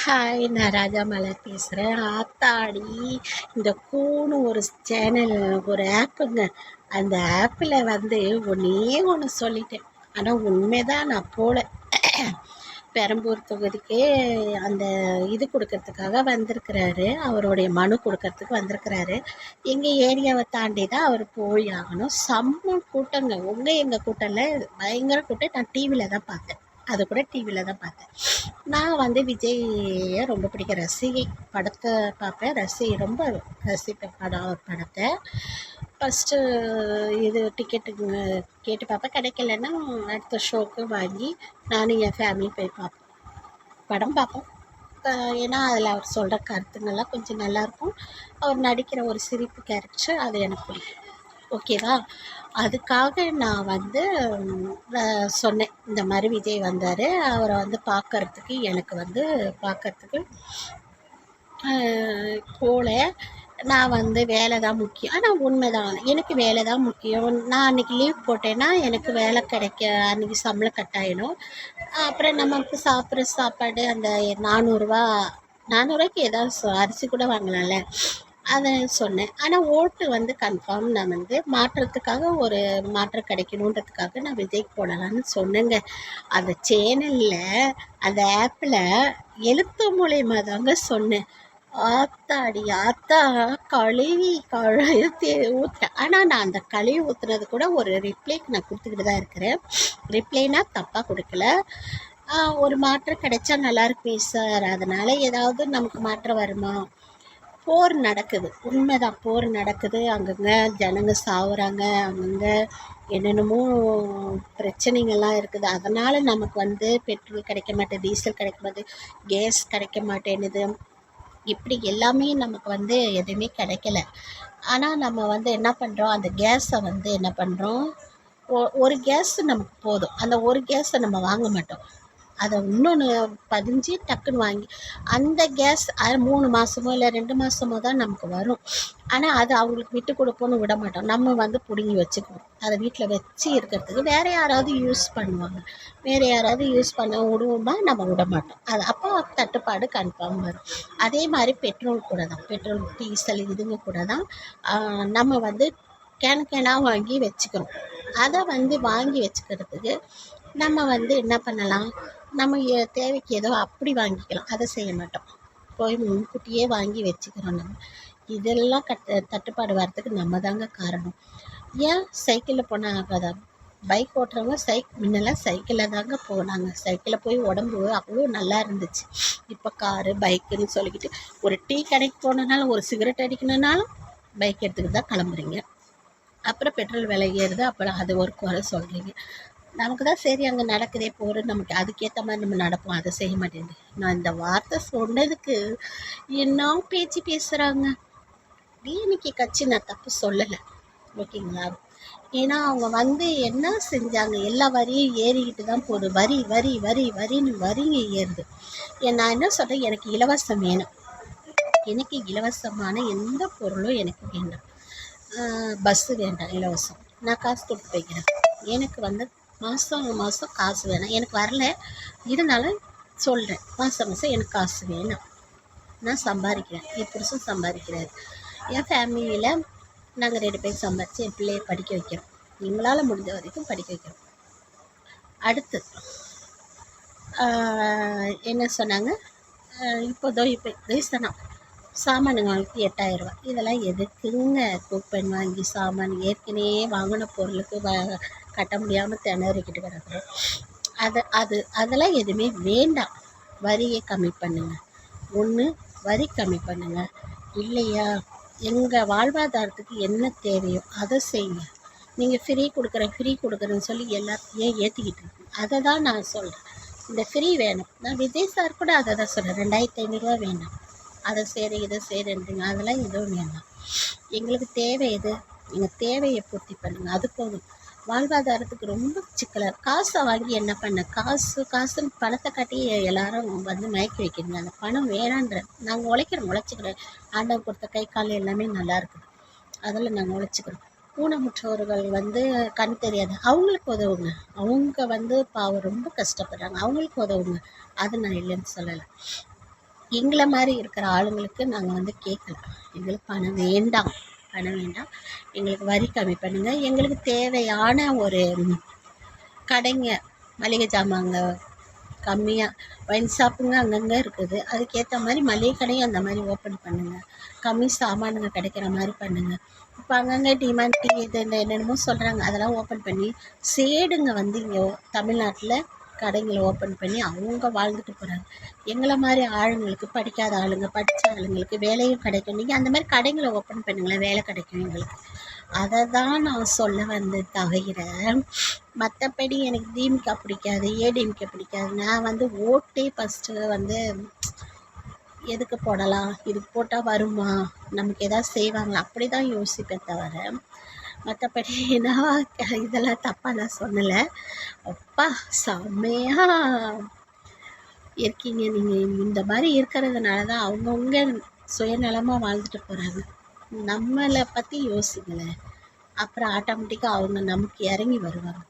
Hi, நான் ராஜா மலர் பேசுகிறேன். ஆத்தாடி, இந்த கூன்னு ஒரு சேனல், ஒரு ஆப்புங்க. அந்த ஆப்பில் வந்து ஒன்றே ஒன்று சொல்லிட்டேன். ஆனால் உண்மைதான், நான் போல பெரம்பூர் தொகுதிக்கு அந்த இது கொடுக்கறதுக்காக வந்திருக்கிறாரு. அவருடைய மனு கொடுக்கறதுக்கு வந்திருக்கிறாரு. எங்கள் ஏரியாவை தாண்டி தான் அவர் போய் ஆகணும். செம்ம கூட்டங்க. எங்கள் கூட்டம்ல பயங்கர கூட்டம். நான் டிவியில் தான் பார்த்தேன். அது கூட டிவியில் தான் பார்த்தேன். நான் வந்து விஜயை ரொம்ப பிடிக்கும், ரசிகை. படத்தை பார்ப்பேன், ரொம்ப ரசிப்பேன் அவர் படத்தை. ஃபஸ்ட்டு இது டிக்கெட்டுங்க கேட்டு பார்ப்பேன். கிடைக்கலன்னா அடுத்த ஷோக்கு வாங்கி நானும் என் ஃபேமிலி போய் பார்ப்போம், படம் பார்ப்போம். ஏன்னா அதில் அவர் சொல்கிற கருத்துங்கள்லாம் கொஞ்சம் நல்லாயிருக்கும். அவர் நடிக்கிற ஒரு சிரிப்பு கேரக்டர் அது எனக்கு பிடிக்கும். ஓகேவா? அதுக்காக நான் வந்து சொன்னேன், இந்த மாதிரி விஜய் வந்தார், அவரை வந்து பார்க்கறதுக்கு எனக்கு வந்து பார்க்கறதுக்கு போல. நான் வந்து வேலை தான் முக்கியம். ஆனால் உண்மைதான், எனக்கு வேலை தான் முக்கியம். நான் அன்றைக்கி லீவ் போட்டேன்னா எனக்கு வேலை கிடைக்க அன்றைக்கி சம்பளம் கட்டாயிடும். அப்புறம் நமக்கு சாப்பிட்ற சாப்பாடு அந்த 400 ஏதாவது அரிசி கூட வாங்கலாம்ல, அதை சொன்னேன். ஆனால் ஓட்டு வந்து கன்ஃபார்ம் நான் வந்து மாற்றத்துக்காக, ஒரு மாற்றம் கிடைக்கணுன்றதுக்காக நான் விஜய்க்கு போடலான்னு சொன்னேங்க. அந்த சேனலில், அந்த ஆப்பில் எழுத்து மூலியமாக தாங்க சொன்னேன். ஆத்தாடி ஆத்தா, கழுவி ஊற்றுறேன். ஆனால் நான் அந்த கழுவி ஊற்றுனது கூட ஒரு ரிப்ளைக்கு நான் கொடுத்துக்கிட்டு தான் இருக்கிறேன். ரிப்ளைனா தப்பாக கொடுக்கல. ஒரு மாற்றம் கிடைச்சா நல்லா இருக்குமே சார், அதனால் ஏதாவது நமக்கு மாற்றம் வருமா? போர் நடக்குது, உண்மைதான், போர் நடக்குது. அங்கங்கே ஜனங்க சாகுறாங்க, அங்கங்கே என்னென்னமோ பிரச்சனைகள்லாம் இருக்குது. அதனால் நமக்கு வந்து பெட்ரோல் கிடைக்க மாட்டேது, டீசல் கிடைக்க மாட்டேது, கேஸ் கிடைக்க மாட்டேன்னுது. இப்படி எல்லாமே நமக்கு வந்து எதுவுமே கிடைக்கல. ஆனால் நம்ம வந்து என்ன பண்ணுறோம், அந்த கேஸை வந்து என்ன பண்ணுறோம், ஒரு கேஸ் நமக்கு போதும். அந்த ஒரு கேஸை நம்ம வாங்க மாட்டோம். அதை இன்னொன்று பதிஞ்சு டக்குன்னு வாங்கி, அந்த கேஸ் 3 மாதமோ இல்லை 2 மாதமோ தான் நமக்கு வரும். ஆனால் அது அவங்களுக்கு விட்டு கொடுப்போன்னு விட மாட்டோம். நம்ம வந்து பிடுங்கி வச்சுக்கணும். அதை வீட்டில் வச்சு இருக்கிறதுக்கு வேறு யாராவது யூஸ் பண்ணுவாங்க. வேறு யாராவது யூஸ் பண்ண விடுவோமா, நம்ம விட மாட்டோம். அது அப்போ தட்டுப்பாடு கன்ஃபார்ம் வரும். அதே மாதிரி பெட்ரோல் கூட தான், பெட்ரோல் டீசல் இதுங்க கூட தான் நம்ம வந்து கேனாக வாங்கி வச்சுக்கணும். அதை வந்து வாங்கி வச்சுக்கிறதுக்கு நம்ம வந்து என்ன பண்ணலாம், நம்ம தேவைக்கு ஏதோ அப்படி வாங்கிக்கலாம். அதை செய்ய மாட்டோம். போய் முன்கூட்டியே வாங்கி வச்சுக்கிறோம் நம்ம. இதெல்லாம் தட்டுப்பாடு வர்றதுக்கு நம்ம தாங்க காரணம். ஏன் சைக்கிளில் போனால் ஆகாதா? பைக் ஓட்டுறவங்க முன்னெல்லாம் சைக்கிளில் தாங்க போனாங்க. சைக்கிளில் போய் உடம்பு அவ்வளோ நல்லா இருந்துச்சு. இப்போ காரு பைக்குன்னு சொல்லிக்கிட்டு, ஒரு டீ கடைக்கு போனனாலும், ஒரு சிகரெட் அடிக்கணுன்னாலும் பைக் எடுத்துக்கிட்டு தான் கிளம்புறீங்க. அப்புறம் பெட்ரோல் விலை ஏறுது, அப்புறம் அது ஒரு குறை சொல்கிறீங்க. நமக்கு தான் சரி, அங்கே நடக்குதே போகிற, நமக்கு அதுக்கேற்ற மாதிரி நம்ம நடப்போம். அதை செய்ய மாட்டேங்குது. நான் இந்த வார்த்தை சொன்னதுக்கு என்ன பேச்சு பேசுகிறாங்க. டிஎம்கே கட்சி நான் தப்பு சொல்லலை, ஓகேங்களா? ஏன்னா அவங்க வந்து என்ன செஞ்சாங்க, எல்லா வரியும் ஏறிக்கிட்டு தான் போகுது. வரின்னு ஏறுது. நான் என்ன சொல்கிறேன், எனக்கு இலவசம் வேணும். எனக்கு இலவசமான எந்த பொருளும் எனக்கு வேண்டாம். பஸ்ஸு வேண்டாம் இலவசம், நான் காசு கொடுத்து போய்க்கிறேன். எனக்கு வந்து மாதம் காசு வேணாம். எனக்கு வரல, இருந்தாலும் சொல்கிறேன், மாதம் எனக்கு காசு வேணும். நான் சம்பாதிக்கிறேன், என் புருஷன் சம்பாதிக்கிறாரு. என் ஃபேமிலியில் நாங்கள் 2 பேர் சம்பாதிச்சு என் பிள்ளையை படிக்க வைக்கிறோம். எங்களால் முடிஞ்ச வரைக்கும் படிக்க வைக்கிறோம். அடுத்து என்ன சொன்னாங்க, இப்போ ரீசனாக சாமானுங்க வாங்கி 8000 ரூபா. இதெல்லாம் எதுக்குங்க கூப்பன் வாங்கி சாமான், ஏற்கனவே வாங்கின பொருளுக்கு கட்ட முடியாமல் திணறிக்கிட்டு கிடக்குறோம். அதெல்லாம் எதுவுமே வேண்டாம். வரியை கம்மி பண்ணுங்க. ஒன்று வரி கம்மி பண்ணுங்க, இல்லையா எங்கள் வாழ்வாதாரத்துக்கு என்ன தேவையோ அதை செய்யுங்க. நீங்கள் ஃப்ரீ கொடுக்குறேன்னு சொல்லி எல்லாத்தையும் ஏற்றிக்கிட்டு இருக்கு. அதை தான் நான் சொல்கிறேன், இந்த ஃப்ரீ வேணும். நான் விஜய் சார் கூட அதை தான் சொல்கிறேன், 2500 ரூபா வேண்டாம், அதை சரி இதை சரின்றீங்க. அதெல்லாம் எதுவும் வேண்டாம். எங்களுக்கு தேவை எது, எங்கள் தேவையை பூர்த்தி பண்ணுங்கள், அது போதும். வாழ்வாதாரத்துக்கு ரொம்ப சிக்கலாக காசை வாங்கி என்ன பண்ண, காசுன்னு பணத்தை காட்டி எல்லாரும் வந்து மயக்கி வைக்கிறீங்க. அந்த பணம் வேணான்ற, நாங்கள் உழைச்சிக்கிறோம். ஆண்டவன் கொடுத்த கை கால் எல்லாமே நல்லா இருக்குது, அதில் நாங்கள் உழைச்சிக்கிறோம். ஊனமுற்றோர்கள் வந்து கண் தெரியாது, அவங்களுக்கு உதவுங்க. அவங்க வந்து பாவம் ரொம்ப கஷ்டப்படுறாங்க, அவங்களுக்கு உதவுங்க. அது நான் இல்லைன்னு சொல்லலை. எங்களை மாதிரி இருக்கிற ஆளுங்களுக்கு நாங்கள் வந்து கேட்கலாம், எங்களுக்கு பணம் வேண்டாம், பணம் வேண்டாம், எங்களுக்கு வரி கம்மி பண்ணுங்கள், எங்களுக்கு தேவையான ஒரு கடைங்க, மளிகை ஜாமாங்க கம்மியாக, ஒயின் ஷாப்புங்க அங்கங்கே இருக்குது, அதுக்கேற்ற மாதிரி மளிகை கடையும் அந்த மாதிரி ஓப்பன் பண்ணுங்கள், கம்மி சாமானுங்க கிடைக்கிற மாதிரி பண்ணுங்கள். இப்போ அங்கங்கே டிமாண்ட் டீ இது என்னென்னமோ சொல்கிறாங்க, அதெல்லாம் ஓப்பன் பண்ணி சேடுங்க வந்து இங்கே தமிழ்நாட்டில் கடைங்களை ஓப்பன் பண்ணி அவங்க வாழ்ந்துட்டு போகிறாங்க. எங்களை மாதிரி ஆளுங்களுக்கு, படிக்காத ஆளுங்க, படித்த ஆளுங்களுக்கு வேலையும் கிடைக்கும். நீங்கள் அந்த மாதிரி கடைங்களை ஓப்பன் பண்ணுங்களேன், வேலை கிடைக்கும் எங்களுக்கு. அதை தான் நான் சொல்ல வந்தேன் தவிர, மற்றபடி எனக்கு திமுக பிடிக்காது, ஏடிஎம்கே பிடிக்காது. நான் வந்து ஓட்டே ஃபஸ்ட்டு வந்து எதுக்கு போடலாம், இதுக்கு போட்டால் வருமா, நமக்கு எதாவது செய்வாங்களா, அப்படி தான் யோசிப்பேன் தவிர, மற்றபடி நான் இதெல்லாம் தப்பாக நான் சொல்லலை. அப்பா செம்மையாக இருக்கீங்க நீங்கள். இந்த மாதிரி இருக்கிறதுனால தான் அவங்கவுங்க சுயநலமாக வாழ்ந்துட்டு போகிறாங்க. நம்மளை பற்றி யோசிங்களேன், அப்புறம் ஆட்டோமேட்டிக்காக அவங்க நமக்கு இறங்கி வருவாங்க.